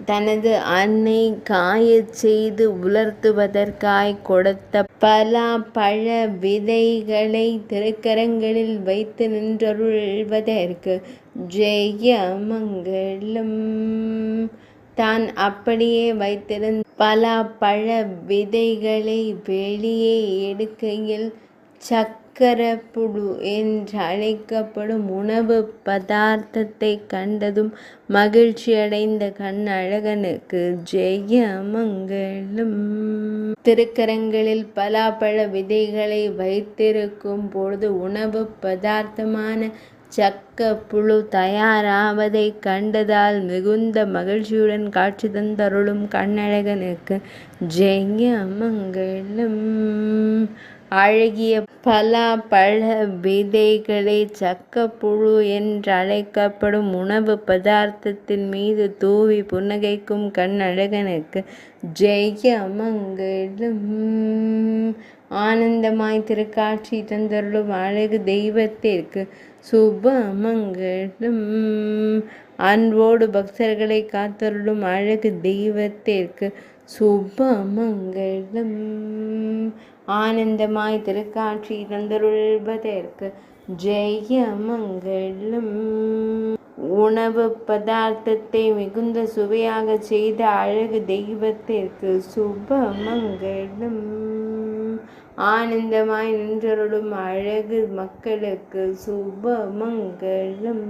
தனது அன்னை காயச் செய்து உலர்த்துவதற்காய் கொடுத்த பலாப்பழ விதைகளை திருக்கரங்களில் வைத்து நின்றருள்வதற்கு ஜெயமங்கலம். தான் அப்படியே வைத்திருந்த பலாப்பழ விதைகளை வெளியே எடுக்கையில் சக்கரப்புழு என்றழைக்கப்படும் உணவு பதார்த்தத்தை கண்டதும் மகிழ்ச்சியடைந்த கண்ணழகனுக்கு ஜெயமங்கலம். திருக்கரங்களில் பலாப்பழ விதைகளை வைத்திருக்கும் பொழுது உணவு பதார்த்தமான சக்கப்புழு தயாராவதை கண்டதால் மிகுந்த மகிழ்ச்சியுடன் காட்சி தந்தருளும் கண்ணழகனுக்கு ஜெயமங்கலம். அழகிய பலாப்பழ விதைகளை சக்கப்புழு என்றழைக்கப்படும் உணவு பதார்த்தத்தின் மீது தூவி புன்னகைக்கும் கண்ணழகனுக்கு ஜெயமங்கலம். ஆனந்தமாய் திருக்காட்சி தந்தருளும் அழகு தெய்வத்திற்கு சுபமங்கலம். அன்போடு பக்தர்களை காத்தருளும் அழகு தெய்வத்திற்கு சுபமங்கலம். ஆனந்தமாய் திருக்காட்சி தந்தருள்வதற்கு ஜெயமங்கலம். உணவு பதார்த்தத்தை மிகுந்த சுவையாக செய்த அழகு தெய்வத்திற்கு சுபமங்கலம். ஆனந்தமாய் நின்றருளும் அழகு மக்களுக்கு சுபமங்கலம்.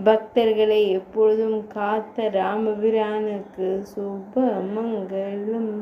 பக்தர்களை எப்பொழுதும் காத்த ராமபிரானுக்கு சுபமங்கலம்.